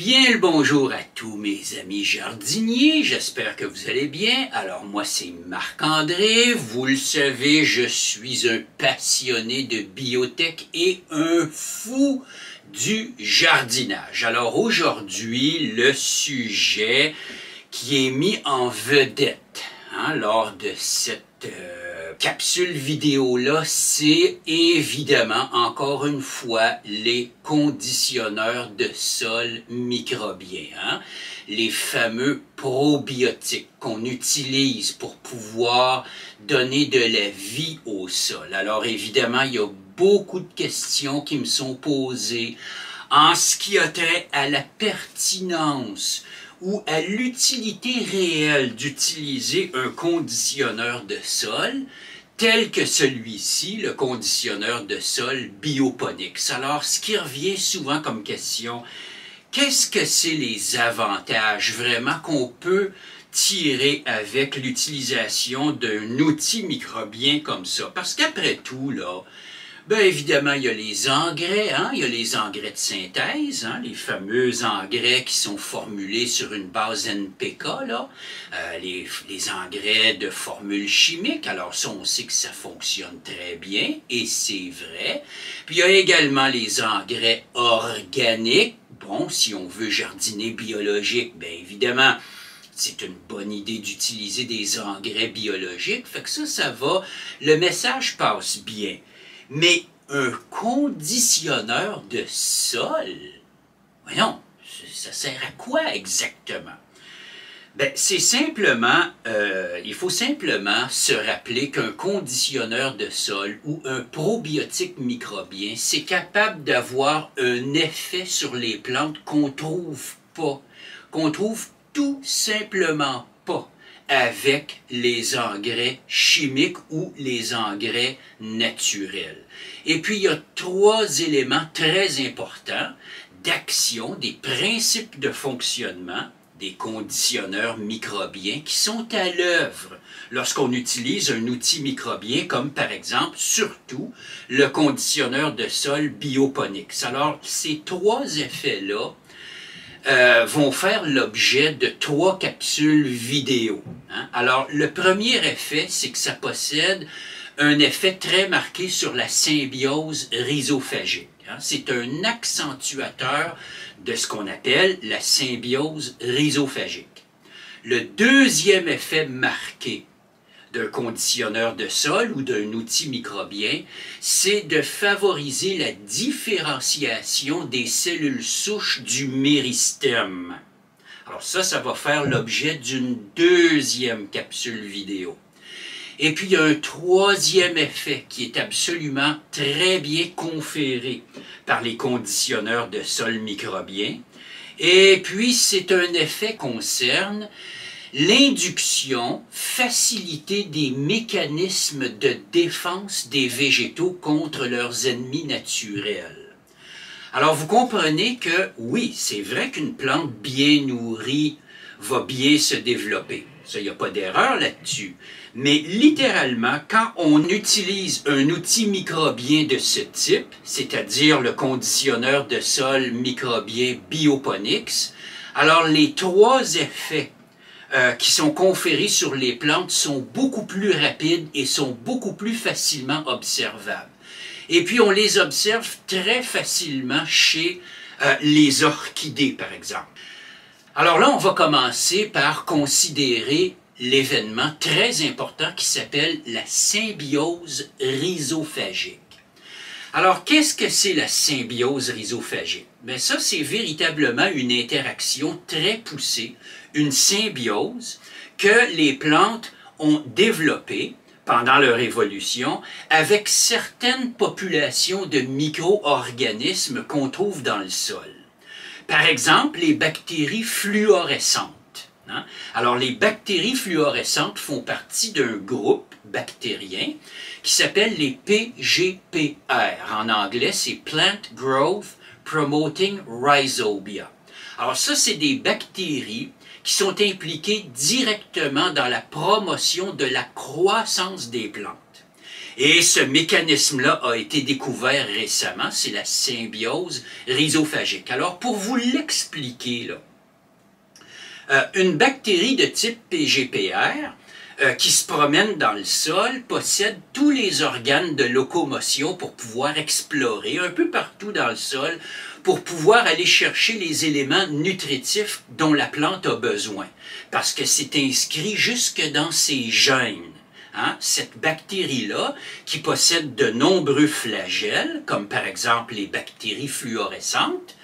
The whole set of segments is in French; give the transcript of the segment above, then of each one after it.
Bien le bonjour à tous mes amis jardiniers, j'espère que vous allez bien. Alors moi c'est Marc-André, vous le savez, je suis un passionné de biotech et un fou du jardinage. Alors aujourd'hui, le sujet qui est mis en vedette lors de cette capsule vidéo-là, c'est évidemment, encore une fois, les conditionneurs de sol microbiens, les fameux probiotiques qu'on utilise pour pouvoir donner de la vie au sol. Alors évidemment, il y a beaucoup de questions qui me sont posées en ce qui a trait à la pertinence ou à l'utilité réelle d'utiliser un conditionneur de sol tel que celui-ci, le conditionneur de sol Bioponix. Alors, ce qui revient souvent comme question, qu'est-ce que c'est les avantages vraiment qu'on peut tirer avec l'utilisation d'un outil microbien comme ça? Parce qu'après tout, là, bien évidemment, il y a les engrais, il y a les engrais de synthèse, les fameux engrais qui sont formulés sur une base NPK, là, les engrais de formule chimique. Alors ça, on sait que ça fonctionne très bien, et c'est vrai. Puis il y a également les engrais organiques. Bon, si on veut jardiner biologique, bien évidemment, c'est une bonne idée d'utiliser des engrais biologiques. Fait que ça va, le message passe bien. Mais un conditionneur de sol, voyons, ça sert à quoi exactement? Ben, c'est simplement, il faut simplement se rappeler qu'un conditionneur de sol ou un probiotique microbien, c'est capable d'avoir un effet sur les plantes qu'on trouve tout simplement pas avec les engrais chimiques ou les engrais naturels. Et puis, il y a trois éléments très importants d'action, des principes de fonctionnement des conditionneurs microbiens qui sont à l'œuvre lorsqu'on utilise un outil microbien comme par exemple, surtout, le conditionneur de sol Bioponix. Alors, ces trois effets-là vont faire l'objet de trois capsules vidéo. Alors, le premier effet, c'est que ça possède un effet très marqué sur la symbiose rhizophagique. C'est un accentuateur de ce qu'on appelle la symbiose rhizophagique. Le deuxième effet marqué d'un conditionneur de sol ou d'un outil microbien, c'est de favoriser la différenciation des cellules souches du méristème. Alors ça va faire l'objet d'une deuxième capsule vidéo. Et puis il y a un troisième effet qui est absolument très bien conféré par les conditionneurs de sol microbiens. Et puis c'est un effet concerne l'induction, facilité des mécanismes de défense des végétaux contre leurs ennemis naturels. Alors vous comprenez que oui, c'est vrai qu'une plante bien nourrie va bien se développer. Ça, il n'y a pas d'erreur là-dessus. Mais littéralement, quand on utilise un outil microbien de ce type, c'est-à-dire le conditionneur de sol microbien Bioponix, alors les trois effets qui sont conférés sur les plantes sont beaucoup plus rapides et sont beaucoup plus facilement observables. Et puis on les observe très facilement chez les orchidées, par exemple. Alors là, on va commencer par considérer l'événement très important qui s'appelle la symbiose rhizophagique. Alors, qu'est-ce que c'est la symbiose rhizophagique? Bien, ça, c'est véritablement une interaction très poussée, une symbiose que les plantes ont développée pendant leur évolution avec certaines populations de micro-organismes qu'on trouve dans le sol. Par exemple, les bactéries fluorescentes. Alors, les bactéries fluorescentes font partie d'un groupe bactérien qui s'appelle les PGPR. En anglais, c'est Plant Growth Promoting Rhizobia. Alors ça, c'est des bactéries qui sont impliquées directement dans la promotion de la croissance des plantes. Et ce mécanisme-là a été découvert récemment, c'est la symbiose rhizophagique. Alors, pour vous l'expliquer, une bactérie de type PGPR qui se promène dans le sol possède tous les organes de locomotion pour pouvoir explorer un peu partout dans le sol, pour pouvoir aller chercher les éléments nutritifs dont la plante a besoin, parce que c'est inscrit jusque dans ses gènes. Hein? Cette bactérie-là, qui possède de nombreux flagelles, comme par exemple les bactéries fluorescentes,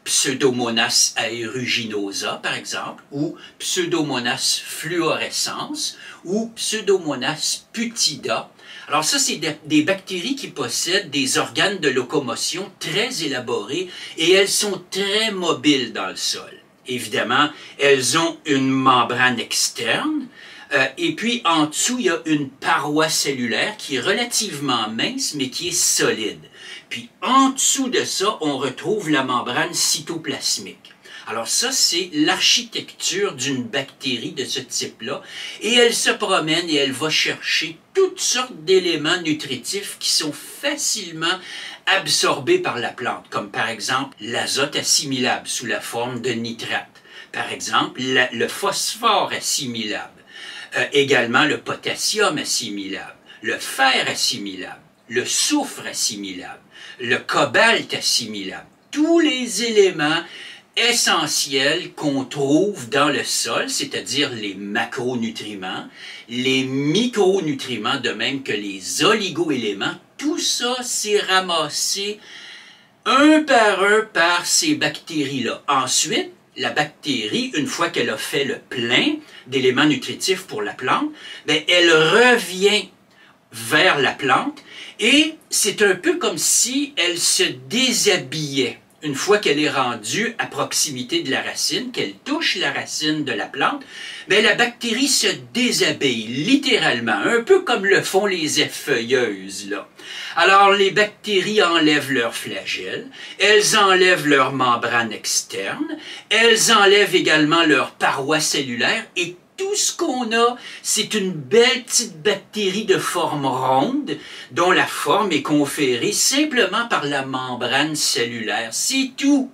Pseudomonas aeruginosa, par exemple, ou Pseudomonas fluorescens, ou Pseudomonas putida. Alors ça, c'est des bactéries qui possèdent des organes de locomotion très élaborés et elles sont très mobiles dans le sol. Évidemment, elles ont une membrane externe, et puis en dessous, il y a une paroi cellulaire qui est relativement mince, mais qui est solide. Puis en dessous de ça, on retrouve la membrane cytoplasmique. Alors ça, c'est l'architecture d'une bactérie de ce type-là. Et elle se promène et elle va chercher toutes sortes d'éléments nutritifs qui sont facilement absorbés par la plante, comme par exemple l'azote assimilable sous la forme de nitrate. Par exemple, le phosphore assimilable. Également le potassium assimilable, le fer assimilable, le soufre assimilable, le cobalt assimilable. Tous les éléments essentiels qu'on trouve dans le sol, c'est-à-dire les macronutriments, les micronutriments, de même que les oligoéléments, tout ça s'est ramassé un par ces bactéries-là. Ensuite, la bactérie, une fois qu'elle a fait le plein d'éléments nutritifs pour la plante, bien, elle revient vers la plante et c'est un peu comme si elle se déshabillait. Une fois qu'elle est rendue à proximité de la racine, qu'elle touche la racine de la plante, bien, la bactérie se déshabille, littéralement, un peu comme le font les effeuilleuses, là. Alors, les bactéries enlèvent leurs flagelles, elles enlèvent leur membrane externe, elles enlèvent également leur paroi cellulaire, et tout ce qu'on a, c'est une belle petite bactérie de forme ronde, dont la forme est conférée simplement par la membrane cellulaire. C'est tout.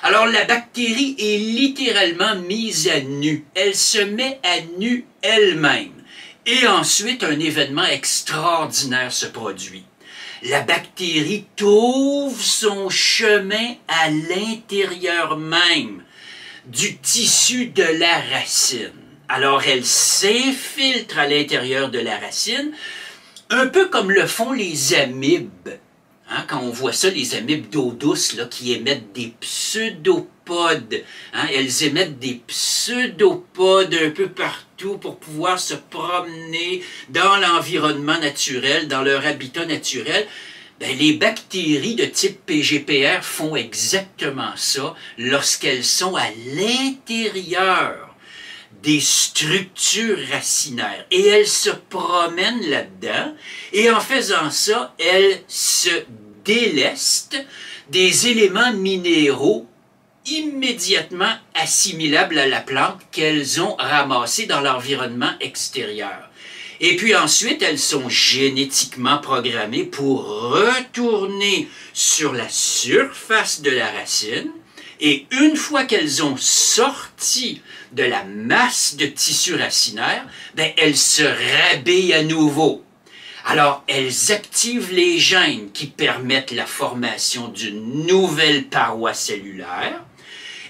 Alors la bactérie est littéralement mise à nu. Elle se met à nu elle-même. Et ensuite, un événement extraordinaire se produit. La bactérie trouve son chemin à l'intérieur même du tissu de la racine. Alors, elle s'infiltre à l'intérieur de la racine, un peu comme le font les amibes. Hein, quand on voit ça, les amibes d'eau douce là, qui émettent des pseudopodes. Hein, elles émettent des pseudopodes un peu partout pour pouvoir se promener dans l'environnement naturel, dans leur habitat naturel. Ben, les bactéries de type PGPR font exactement ça lorsqu'elles sont à l'intérieur des structures racinaires. Et elles se promènent là-dedans, et en faisant ça, elles se délestent des éléments minéraux immédiatement assimilables à la plante qu'elles ont ramassés dans l'environnement extérieur. Et puis ensuite, elles sont génétiquement programmées pour retourner sur la surface de la racine, et une fois qu'elles ont sorti de la masse de tissu racinaire, ben, elles se rhabillent à nouveau. Alors, elles activent les gènes qui permettent la formation d'une nouvelle paroi cellulaire.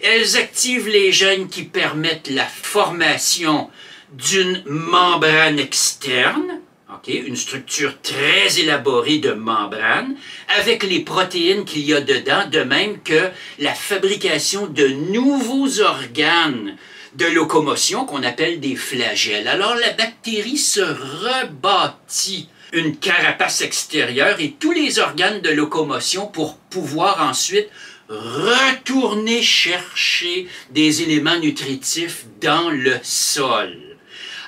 Elles activent les gènes qui permettent la formation d'une membrane externe, une structure très élaborée de membrane, avec les protéines qu'il y a dedans, de même que la fabrication de nouveaux organes de locomotion qu'on appelle des flagelles. Alors la bactérie se rebâtit une carapace extérieure et tous les organes de locomotion pour pouvoir ensuite retourner chercher des éléments nutritifs dans le sol.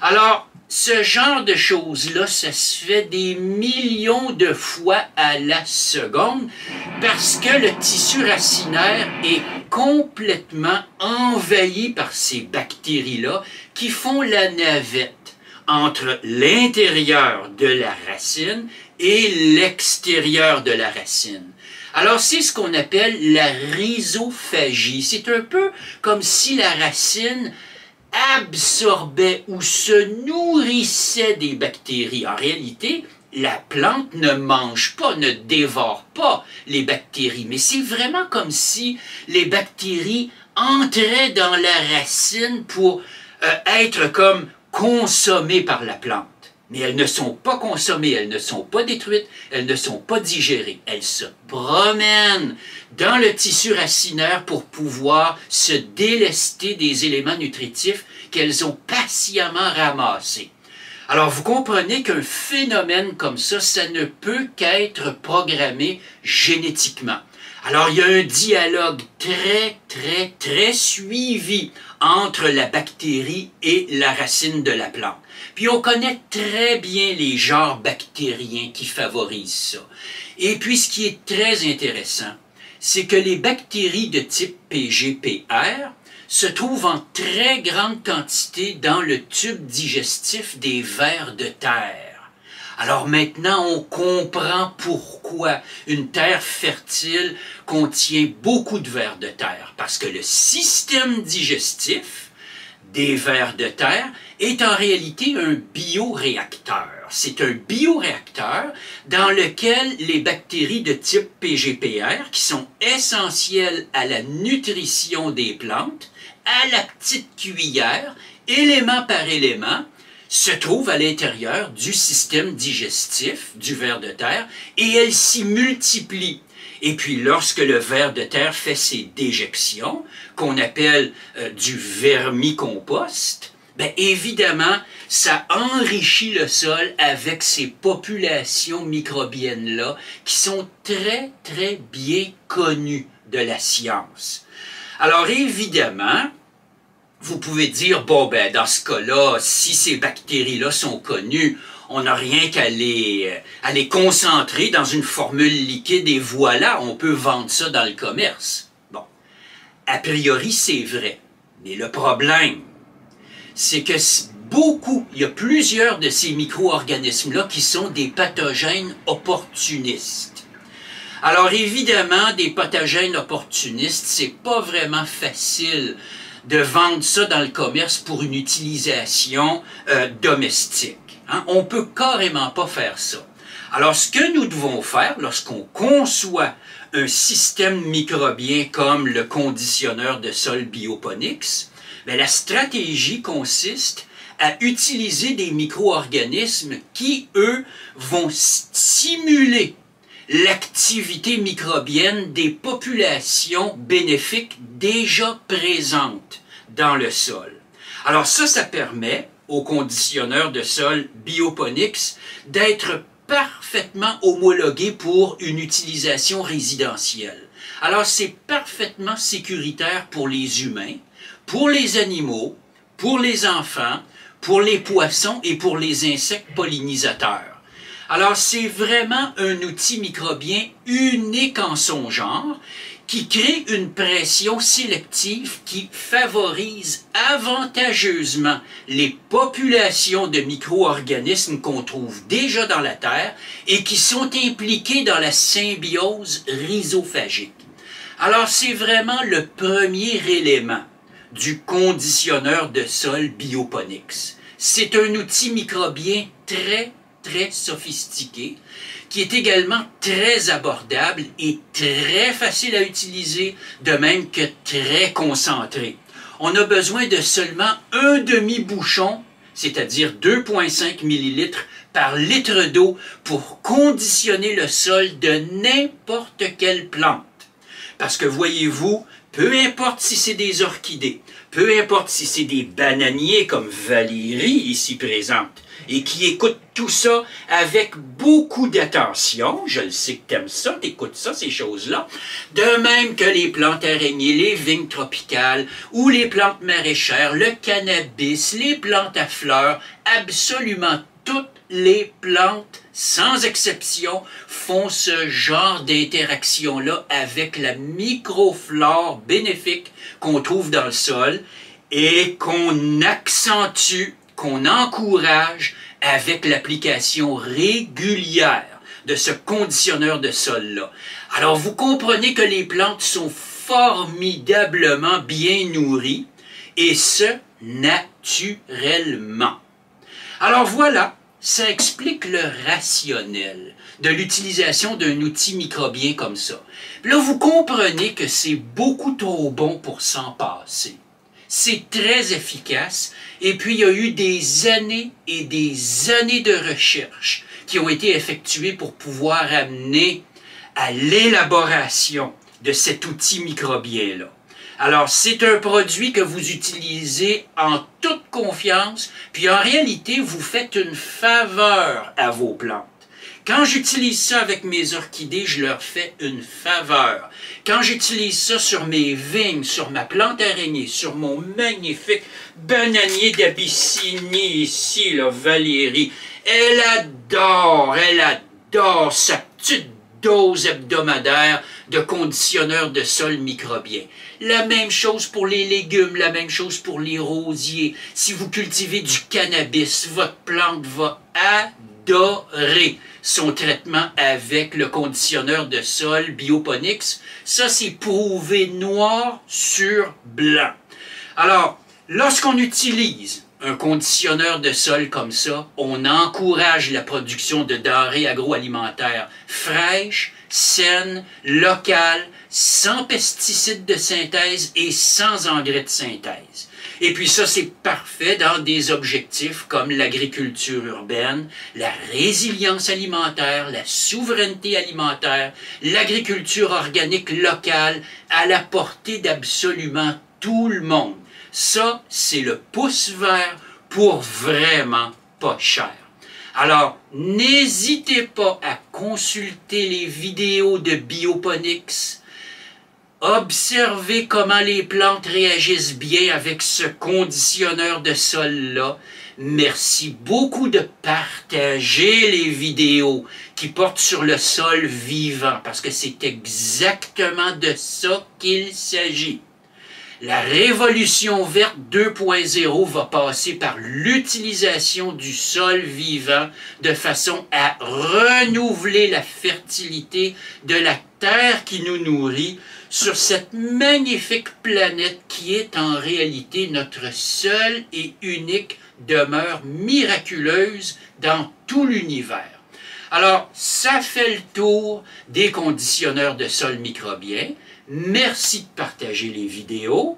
Alors, ce genre de choses-là, ça se fait des millions de fois à la seconde parce que le tissu racinaire est complètement envahi par ces bactéries-là qui font la navette entre l'intérieur de la racine et l'extérieur de la racine. Alors, c'est ce qu'on appelle la rhizophagie. C'est un peu comme si la racine absorbait ou se nourrissait des bactéries. En réalité, la plante ne mange pas, ne dévore pas les bactéries, mais c'est vraiment comme si les bactéries entraient dans la racine pour être comme consommées par la plante. Mais elles ne sont pas consommées, elles ne sont pas détruites, elles ne sont pas digérées. Elles se promènent dans le tissu racinaire pour pouvoir se délester des éléments nutritifs qu'elles ont patiemment ramassés. Alors, vous comprenez qu'un phénomène comme ça ne peut qu'être programmé génétiquement. Alors, il y a un dialogue très suivi entre la bactérie et la racine de la plante. Puis, on connaît très bien les genres bactériens qui favorisent ça. Et puis, ce qui est très intéressant, c'est que les bactéries de type PGPR se trouvent en très grande quantité dans le tube digestif des vers de terre. Alors maintenant, on comprend pourquoi une terre fertile contient beaucoup de vers de terre, parce que le système digestif des vers de terre est en réalité un bioréacteur. C'est un bioréacteur dans lequel les bactéries de type PGPR, qui sont essentielles à la nutrition des plantes, à la petite cuillère, élément par élément, se trouvent à l'intérieur du système digestif du ver de terre et elles s'y multiplient. Et puis lorsque le ver de terre fait ses déjections, qu'on appelle du vermicompost, bien évidemment, ça enrichit le sol avec ces populations microbiennes-là qui sont très bien connues de la science. Alors évidemment, vous pouvez dire, bon ben dans ce cas-là, si ces bactéries-là sont connues, on n'a rien qu'à les concentrer dans une formule liquide et voilà, on peut vendre ça dans le commerce. Bon, a priori c'est vrai, mais le problème, c'est que il y a plusieurs de ces micro-organismes-là qui sont des pathogènes opportunistes. Alors évidemment, des pathogènes opportunistes, c'est pas vraiment facile de vendre ça dans le commerce pour une utilisation domestique. Hein? On peut carrément pas faire ça. Alors ce que nous devons faire lorsqu'on conçoit un système microbien comme le conditionneur de sol Bioponics, bien, la stratégie consiste à utiliser des micro-organismes qui, eux, vont stimuler l'activité microbienne des populations bénéfiques déjà présentes dans le sol. Alors ça permet au conditionneur de sol Bioponics d'être parfaitement homologué pour une utilisation résidentielle. Alors c'est parfaitement sécuritaire pour les humains, pour les animaux, pour les enfants, pour les poissons et pour les insectes pollinisateurs. Alors, c'est vraiment un outil microbien unique en son genre qui crée une pression sélective qui favorise avantageusement les populations de micro-organismes qu'on trouve déjà dans la Terre et qui sont impliqués dans la symbiose rhizophagique. Alors, c'est vraiment le premier élément du conditionneur de sol Bioponics. C'est un outil microbien très sophistiqué, qui est également très abordable et très facile à utiliser, de même que très concentré. On a besoin de seulement un demi-bouchon, c'est-à-dire 2,5 ml par litre d'eau pour conditionner le sol de n'importe quelle plante. Parce que voyez-vous, peu importe si c'est des orchidées, peu importe si c'est des bananiers comme Valérie ici présente, et qui écoute tout ça avec beaucoup d'attention. Je le sais que t'aimes ça, t'écoutes ça, ces choses-là. De même que les plantes araignées, les vignes tropicales, ou les plantes maraîchères, le cannabis, les plantes à fleurs, absolument toutes les plantes, sans exception, font ce genre d'interaction-là avec la microflore bénéfique qu'on trouve dans le sol et qu'on accentue, qu'on encourage avec l'application régulière de ce conditionneur de sol-là. Alors, vous comprenez que les plantes sont formidablement bien nourries, et ce, naturellement. Alors voilà, ça explique le rationnel de l'utilisation d'un outil microbien comme ça. Puis là, vous comprenez que c'est beaucoup trop bon pour s'en passer. C'est très efficace, et puis il y a eu des années et des années de recherche qui ont été effectuées pour pouvoir amener à l'élaboration de cet outil microbien-là. Alors, c'est un produit que vous utilisez en toute confiance, puis en réalité, vous faites une faveur à vos plantes. Quand j'utilise ça avec mes orchidées, je leur fais une faveur. Quand j'utilise ça sur mes vignes, sur ma plante araignée, sur mon magnifique bananier d'Abyssinie ici, là, Valérie, elle adore sa petite dose hebdomadaire de conditionneur de sol microbien. La même chose pour les légumes, la même chose pour les rosiers. Si vous cultivez du cannabis, votre plante va adorer son traitement avec le conditionneur de sol Bioponics. Ça, c'est prouvé noir sur blanc. Alors, lorsqu'on utilise un conditionneur de sol comme ça, on encourage la production de denrées agroalimentaires fraîches, saines, locales, sans pesticides de synthèse et sans engrais de synthèse. Et puis ça, c'est parfait dans des objectifs comme l'agriculture urbaine, la résilience alimentaire, la souveraineté alimentaire, l'agriculture organique locale, à la portée d'absolument tout le monde. Ça, c'est le pouce vert pour vraiment pas cher. Alors, n'hésitez pas à consulter les vidéos de Bioponics. Observez comment les plantes réagissent bien avec ce conditionneur de sol-là. Merci beaucoup de partager les vidéos qui portent sur le sol vivant, parce que c'est exactement de ça qu'il s'agit. La révolution verte 2.0 va passer par l'utilisation du sol vivant de façon à renouveler la fertilité de la terre qui nous nourrit sur cette magnifique planète qui est en réalité notre seule et unique demeure miraculeuse dans tout l'univers. Alors, ça fait le tour des conditionneurs de sol microbien. Merci de partager les vidéos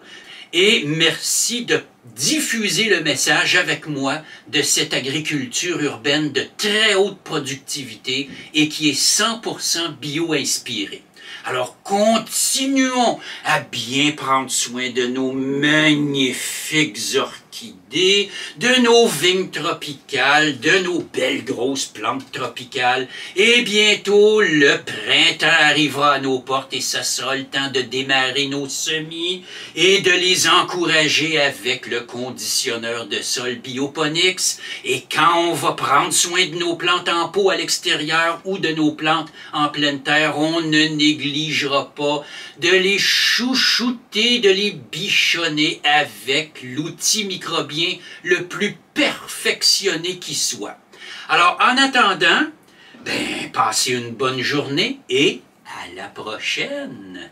et merci de diffuser le message avec moi de cette agriculture urbaine de très haute productivité et qui est 100% bio-inspirée. Alors, continuons à bien prendre soin de nos magnifiques orchidées, de nos vignes tropicales, de nos belles grosses plantes tropicales. Et bientôt, le printemps arrivera à nos portes et ça sera le temps de démarrer nos semis et de les encourager avec le conditionneur de sol Bioponics. Et quand on va prendre soin de nos plantes en pot à l'extérieur ou de nos plantes en pleine terre, on ne négligera pas de les chouchouter, de les bichonner avec l'outil microbien le plus perfectionné qui soit. Alors, en attendant, passez une bonne journée et à la prochaine!